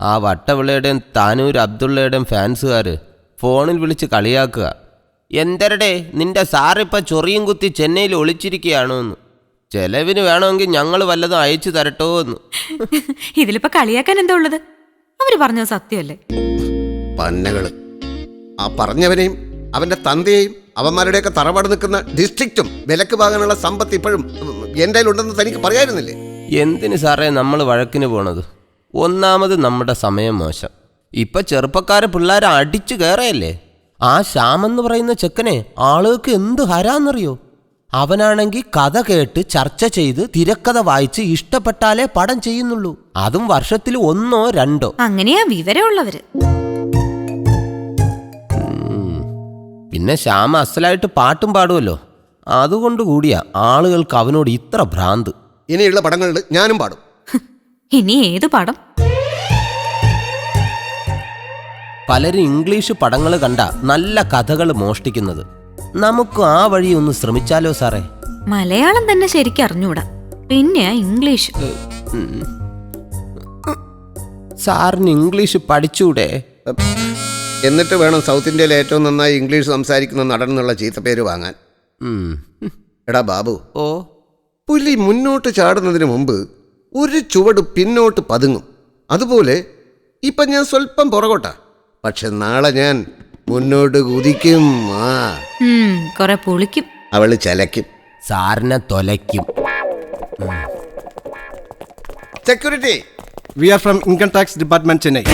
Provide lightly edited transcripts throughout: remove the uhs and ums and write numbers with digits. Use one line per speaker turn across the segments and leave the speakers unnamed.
ആ വട്ടവിളയുടെയും താനൂർ അബ്ദുള്ളയുടെയും ഫാൻസുകാർ ഫോണിൽ വിളിച്ച് കളിയാക്കുക. എന്തരടെ നിന്റെ സാറിപ്പോൾ ചൊറിയും കുത്തി ചെന്നൈയിൽ ഒളിച്ചിരിക്കുകയാണോ എന്ന്. ചെലവിന് വേണമെങ്കിൽ ഞങ്ങൾ വല്ലതും അയച്ചു തരട്ടോ എന്ന്.
ഇതിലിപ്പോ കളിയാക്കാൻ എന്താ ഉള്ളത്? അവര് പറഞ്ഞത് സത്യമല്ലേ?
പന്നകള്. ആ പറഞ്ഞവനെയും അവന്റെ തന്തയെയും അവന്മാരുടെയൊക്കെ തറവാട് നിൽക്കുന്ന ഡിസ്ട്രിക്റ്റും വിലക്ക് വാങ്ങാനുള്ള സമ്പത്ത് ഇപ്പോഴും എൻ്റെ ഉണ്ടെന്ന് തനിക്ക് പറയായിരുന്നില്ലേ?
എന്തിന് സാറേ നമ്മൾ വഴക്കിന് പോണത്? ഒന്നാമത് നമ്മുടെ സമയം മോശം. ഇപ്പൊ ചെറുപ്പക്കാരെ പിള്ളേരെ അടിച്ചു കയറയല്ലേ. ആ ശ്യാമെന്ന് പറയുന്ന ചെക്കനെ ആളുകൾക്ക് എന്ത് ഹരാന്നറിയോ? അവനാണെങ്കിൽ കഥ കേട്ട് ചർച്ച ചെയ്ത് തിരക്കഥ വായിച്ച് ഇഷ്ടപ്പെട്ടാലേ പടം ചെയ്യുന്നുള്ളൂ. അതും വർഷത്തിൽ 1 or 2.
അങ്ങനെയാ വിവരമുള്ളവര്.
പിന്നെ ശ്യാമ അസലായിട്ട് പാട്ടും പാടുമല്ലോ. അതുകൊണ്ട് കൂടിയാ ആളുകൾക്ക് അവനോട് ഇത്ര ഭ്രാന്ത്.
ഇനിയുള്ള പടങ്ങളിൽ ഞാനും പാടും.
ഇനി ഏത് പടം?
പലരും ഇംഗ്ലീഷ് പടങ്ങൾ കണ്ട നല്ല കഥകൾ മോഷ്ടിക്കുന്നത്. നമുക്ക് ആ വഴി ഒന്ന് ശ്രമിച്ചാലോ സാറേ?
മലയാളം തന്നെ ശരിക്കും അറിഞ്ഞൂടാ, പിന്നെ ഇംഗ്ലീഷ്.
സാറിന് ഇംഗ്ലീഷ് പഠിച്ചൂടെ?
എന്നിട്ട് വേണം സൗത്ത് ഇന്ത്യയിലെ ഏറ്റവും നന്നായി ഇംഗ്ലീഷ് സംസാരിക്കുന്ന നടൻ എന്നുള്ള ചീത്തപ്പേര് വാങ്ങാൻ. എടാ ബാബു,
ഓ,
പുലി മുന്നോട്ട് ചാടുന്നതിന് മുമ്പ് ഒരു ചുവട് പിന്നോട്ട് പതുങ്ങും. അതുപോലെ ഇപ്പം ഞാൻ സ്വല്പം പുറകോട്ടാ, പക്ഷെ നാളെ ഞാൻ മുന്നോട്ട് കുതിക്കും.
കൊറേ പൊളിക്കും.
അവള് ചലയ്ക്കും,
സാറിനെ തൊലയ്ക്കും.
Security.
We are from Income Tax Department, Chennai.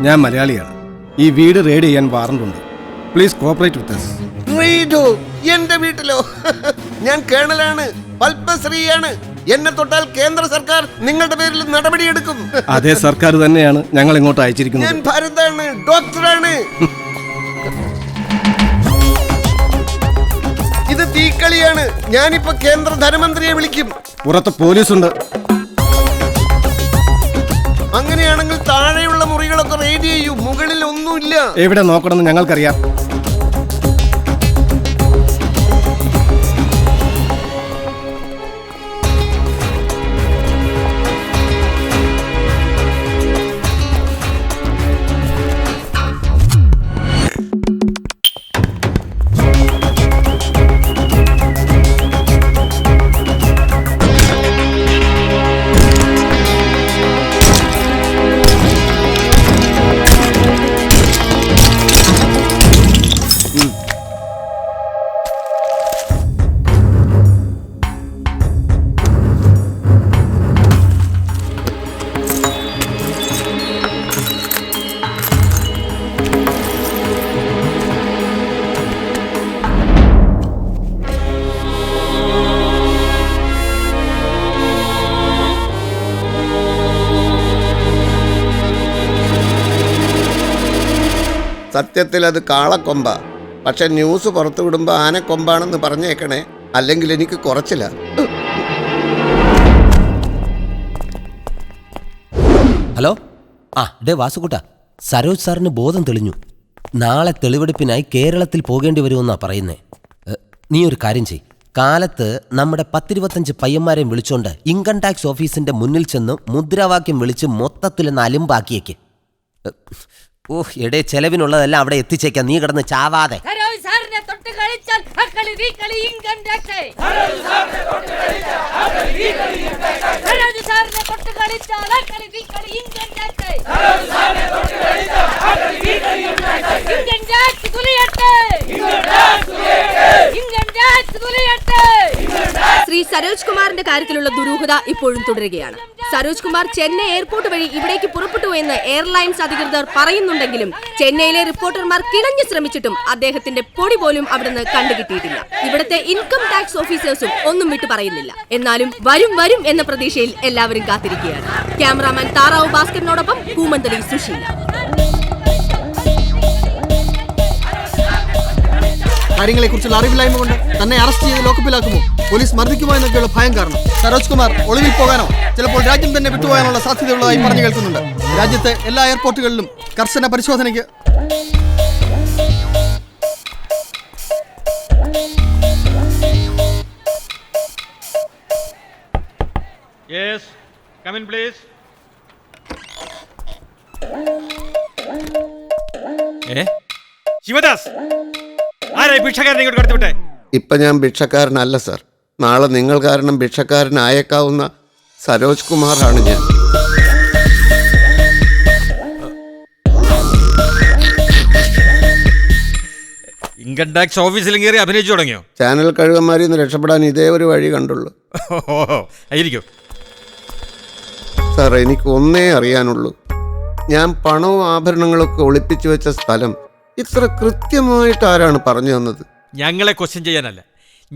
ഞാൻ മലയാളിയാണ്. ഈ വീട് റെയ്ഡ് ചെയ്യാൻ വാറണ്ട് ഉണ്ട്. Please cooperate with us.
റെയ്ഡോ? എന്റെ വീട്ടിലോ? ഞാൻ കേണലാണ്, പത്മശ്രീയാണ്. എന്നെ തൊട്ടാൽ കേന്ദ്ര സർക്കാർ നിങ്ങളുടെ പേരിൽ നടപടിയെടുക്കും.
അതേ സർക്കാർ തന്നെയാണ് ഞങ്ങൾ ഇങ്ങോട്ട് അയച്ചിരിക്കുന്നത്.
ഞാൻ ഭാരതാണ്, ഡോക്ടറാണ്. ഇത് തീക്കളിയാണ്. ഞാനിപ്പോ കേന്ദ്ര ധനമന്ത്രിയെ വിളിക്കും.
പുറത്ത് പോലീസുണ്ട്.
അങ്ങനെയാണെങ്കിൽ താഴെയുള്ള മുറികളൊക്കെ റെയ്ഡ് ചെയ്യൂ. മുകളിൽ ഒന്നുമില്ല.
എവിടെ നോക്കണമെന്ന് ഞങ്ങൾക്കറിയാം.
സത്യത്തിൽ അത് കാളക്കൊമ്പ. പക്ഷെ ന്യൂസ് പുറത്തു വിടുമ്പോ ആനക്കൊമ്പാണെന്ന് പറഞ്ഞേക്കണേ, അല്ലെങ്കിൽ എനിക്ക് കുറച്ചില്ല.
ഹലോ, വാസുകുട്ട, സരോജ് സാറിന് ബോധം തെളിഞ്ഞു. നാളെ തെളിവെടുപ്പിനായി കേരളത്തിൽ പോകേണ്ടി വരുമെന്നാ പറയുന്നേ. നീ ഒരു കാര്യം ചെയ്, കാലത്ത് നമ്മുടെ 10-25 പയ്യന്മാരെയും വിളിച്ചോണ്ട് ഇൻകം ടാക്സ് ഓഫീസിന്റെ മുന്നിൽ ചെന്ന് മുദ്രാവാക്യം വിളിച്ച് മൊത്തത്തിലൊന്ന് അലുമ്പാക്കിയേക്ക്. എടേ, ചെലവിനുള്ളതെല്ലാം അവിടെ എത്തിച്ചേക്കാം. നീ കിടന്ന് ചാവാതെ.
ശ്രീ സരോജ് കുമാറിന്റെ കാര്യത്തിലുള്ള ദുരൂഹത ഇപ്പോഴും തുടരുകയാണ്. സരോജ് കുമാർ ചെന്നൈ എയർപോർട്ട് വഴി ഇവിടേക്ക് പുറപ്പെട്ടു എന്ന് എയർലൈൻസ് അധികൃതർ പറയുന്നുണ്ടെങ്കിലും ചെന്നൈയിലെ റിപ്പോർട്ടർമാർ കിണഞ്ഞു ശ്രമിച്ചിട്ടും അദ്ദേഹത്തിന്റെ പൊടി പോലും അവിടുന്ന് കണ്ടുകിട്ടിയിട്ടില്ല. ഇവിടുത്തെ ഇൻകം ടാക്സ് ഓഫീസേഴ്സും ഒന്നും വിട്ടു പറയുന്നില്ല. എന്നാലും വരും എന്ന പ്രതീക്ഷയിൽ എല്ലാവരും കാത്തിരിക്കുകയാണ്. ക്യാമറാമാൻ താറാവ് ഭാസ്കറിനോടൊപ്പം കൂമന്തലി സുശീല.
കാര്യങ്ങളെക്കുറിച്ചുള്ള അറിവില്ലായ്മ കൊണ്ട് തന്നെ അറസ്റ്റ് ചെയ്ത് ലോക്കപ്പിലാക്കുമോ, പോലീസ് മർദ്ദിക്കുമോ എന്നൊക്കെയുള്ള ഭയം കാരണം സരോജ് കുമാർ ഒളിവിൽ പോകാനോ ചിലപ്പോൾ രാജ്യം തന്നെ വിട്ടുപോകാനുള്ള സാധ്യതയുള്ളതായി പറഞ്ഞു കേൾക്കുന്നുണ്ട്. രാജ്യത്തെ എല്ലാ എയർപോർട്ടുകളിലും കർശന പരിശോധനയ്ക്ക്
Come in, please. ശിവദാസ്, ആരായി ഭിക്ഷക്കാരനെ ഇങ്ങോട്ട് കടത്തിവിട്ടെ?
ഇപ്പം ഞാൻ ഭിക്ഷക്കാരനല്ല സാർ. നാളെ നിങ്ങൾ കാരണം ഭിക്ഷക്കാരനായേക്കാവുന്ന സരോജ് കുമാറാണ് ഞാൻ.
ഇൻകം ടാക്സ് ഓഫീസിലും കയറി അഭിനയിച്ചു തുടങ്ങിയോ?
ചാനൽ കഴുകന്മാരിൽ നിന്ന് രക്ഷപ്പെടാൻ ഇതേ ഒരു വഴി കണ്ടുള്ളൂ.
ആയിരിക്കും
സാർ, എനിക്ക് ഒന്നേ അറിയാനുള്ളൂ. ഞാൻ പണവും ആഭരണങ്ങളൊക്കെ ഒളിപ്പിച്ചു വെച്ച സ്ഥലം ഇത്ര കൃത്യമായിട്ട് ആരാണ് പറഞ്ഞു തന്നത്?
ഞങ്ങളെ ക്വസ്റ്റ്യൻ ചെയ്യാനല്ല,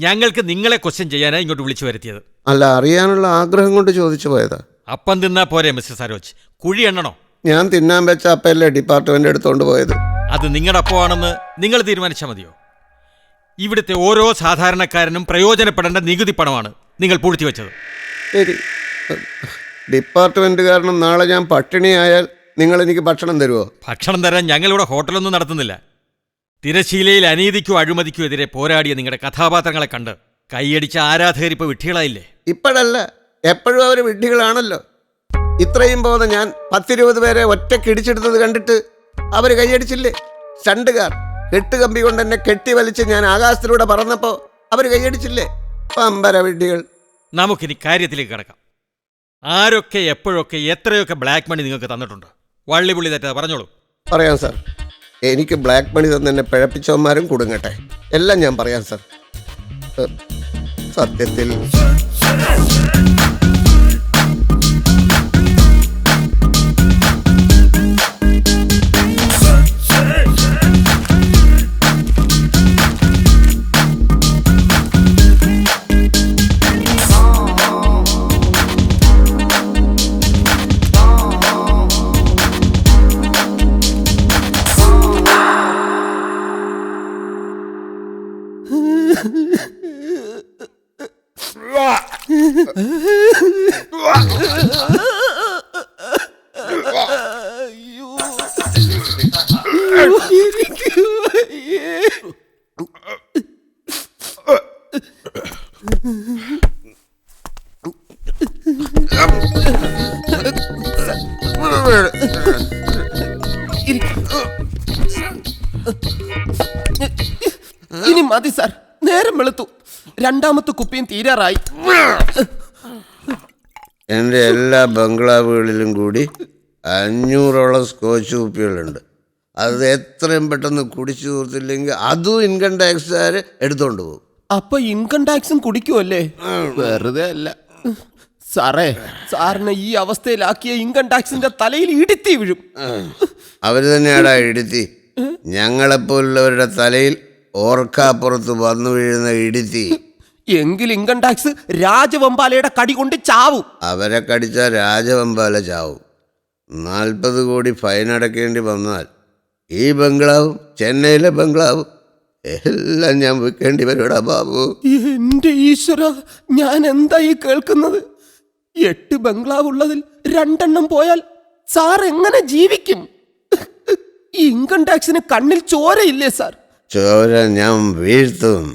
ഞങ്ങൾക്ക് നിങ്ങളെ ക്വസ്റ്റ്യൻ ചെയ്യാനാണ് ഇങ്ങോട്ട് വിളിച്ചു വരുത്തിയത്.
അല്ല, അറിയാനുള്ള ആഗ്രഹം കൊണ്ട് ചോദിച്ചു പോയതാ.
അപ്പം തിന്നാ പോരെ മിസ്റ്റർ സരോജ്? കുഴി എണ്ണണോ?
ഞാൻ തിന്നാൻ വെച്ച അപ്പയല്ലേ ഡിപ്പാർട്ട്മെന്റ് എടുത്തോണ്ട് പോയത്?
അത് നിങ്ങളുടെ അപ്പമാണെന്ന് നിങ്ങൾ തീരുമാനിച്ചാൽ മതിയോ? ഇവിടുത്തെ ഓരോ സാധാരണക്കാരനും പ്രയോജനപ്പെടേണ്ട നികുതി പണമാണ് നിങ്ങൾ പൂഴ്ത്തി വെച്ചത്.
ശരി, ഡിപ്പാർട്ട്മെന്റ് കാരണം നാളെ ഞാൻ പട്ടിണിയായാൽ നിങ്ങൾ എനിക്ക് ഭക്ഷണം തരുമോ?
ഭക്ഷണം തരാൻ ഞങ്ങളിവിടെ ഹോട്ടലൊന്നും നടത്തുന്നില്ല. തിരശീലയിൽ അനീതിക്കും അഴിമതിക്കും എതിരെ പോരാടിയ നിങ്ങളുടെ കഥാപാത്രങ്ങളെ കണ്ട് കൈയടിച്ച ആരാധകരിപ്പ് വിഡ്ഢികളായില്ലേ?
ഇപ്പോഴല്ല, എപ്പോഴും അവർ വിഡ്ഢികളാണല്ലോ. ഇത്രയും പോകുന്ന ഞാൻ 10-20 പേരെ ഒറ്റക്കിടിച്ചെടുത്തത് കണ്ടിട്ട് അവർ കൈയടിച്ചില്ലേ? സ്റ്റണ്ടുകാർ കെട്ടുകമ്പി കൊണ്ട് എന്നെ കെട്ടിവലിച്ച് ഞാൻ ആകാശത്തിലൂടെ പറന്നപ്പോ അവർ കൈയടിച്ചില്ലേ? പമ്പര വിഡ്ഢികൾ.
നമുക്കിനി കാര്യത്തിലേക്ക് കിടക്കാം. ആരൊക്കെ എപ്പോഴൊക്കെ എത്രയൊക്കെ ബ്ലാക്ക് മണി നിങ്ങൾക്ക് തന്നിട്ടുണ്ട്? വള്ളിപുള്ളി തെറ്റാതെ പറഞ്ഞോളൂ.
പറയാം സാർ. എനിക്ക് ബ്ലാക്ക് മണി തന്നെ എന്നെ പിഴപ്പിച്ചവന്മാരും കുടുങ്ങട്ടെ, എല്ലാം ഞാൻ പറയാം സാർ. സത്യത്തിൽ
ഇനി മതി സാർ, നേരം വെളുത്തു. രണ്ടാമത്തെ കുപ്പിയും തീരാറായി.
എൻ്റെ എല്ലാ ബംഗ്ലാവുകളിലും കൂടി 500ഓളം സ്കോച്ച് കുപ്പികളുണ്ട്. അത് എത്രയും പെട്ടെന്ന് കുടിച്ചു തീർത്തില്ലെങ്കിൽ അതും ഇൻകം ടാക്സുകാർ എടുത്തോണ്ട് പോകും.
അപ്പൊ ഇൻകം ടാക്സും കുടിക്കുമല്ലേ? വെറുതെ അല്ല സാറേ, സാറിനെ ഈ അവസ്ഥയിലാക്കിയ ഇൻകം ടാക്സിന്റെ തലയിൽ ഇടുത്തി വീഴും.
അവര് തന്നെയാടാ ഇടുത്തി. ഞങ്ങളെപ്പോലുള്ളവരുടെ തലയിൽ ഓർക്കാപ്പുറത്ത് വന്നു വീഴുന്ന ഇടുത്തി.
എങ്കിൽ ഇൻകം ടാക്സ് രാജവെമ്പാലയുടെ കടി കൊണ്ട് ചാവും.
അവരെ കടിച്ച രാജവെമ്പാല ചാവും. 40 കോടി ഫൈൻ അടയ്ക്കേണ്ടി വന്നാൽ ഈ ബംഗ്ലാവും ചെന്നൈയിലെ ബംഗ്ലാവും എല്ലാം ഞാൻ വിൽക്കേണ്ടി വരുടാ ബാബു.
എന്റെ ഈശ്വര, ഞാൻ എന്താ ഈ കേൾക്കുന്നത്? 8 ബംഗ്ലാവ് ഉള്ളതിൽ 2 പോയാൽ സാർ എങ്ങനെ ജീവിക്കും? ഇൻകം ടാക്സിന് കണ്ണിൽ ചോരയില്ലേ സാർ?
ചോര ഞാൻ വീഴ്ത്തും.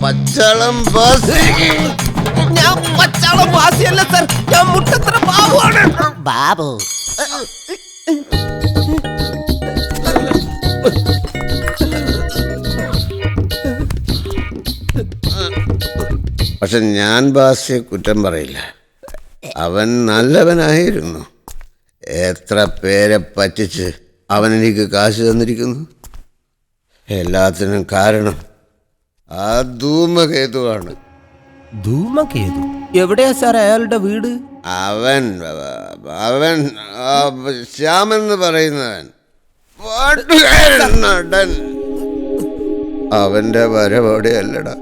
പച്ചളം
ഞാൻ പച്ചാളം വാസിയല്ല സാർ, ഞാൻ മുട്ടത്ര ബാബുവാണ്.
ബാബു
പക്ഷെ ഞാൻ ബാസിയെ കുറ്റം പറയില്ല. അവൻ നല്ലവനായിരുന്നു. എത്ര പേരെ പറ്റിച്ച് അവൻ എനിക്ക് കാശ് തന്നിരിക്കുന്നു. എല്ലാത്തിനും കാരണം ആ ധൂമകേതുവാണ്.
ധൂമകേതു എവിടെയാ സാർ അയാളുടെ വീട്?
അവൻ ശ്യാമെന്ന് പറയുന്നവൻ നടൻ. അവന്റെ വരവോടെയല്ലടാ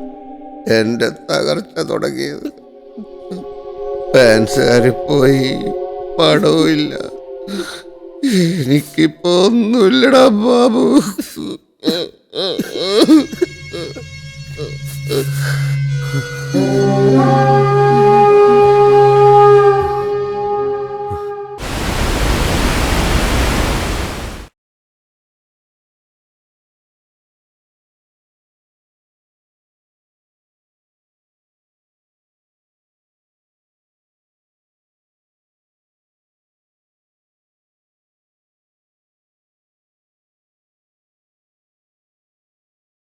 എന്റെ തകർച്ച തുടങ്ങിയത്. ഫാൻസുകാര് പോയി, പണവും ഇല്ല. എനിക്കിപ്പോ ഒന്നുമില്ലടാ ബാബു.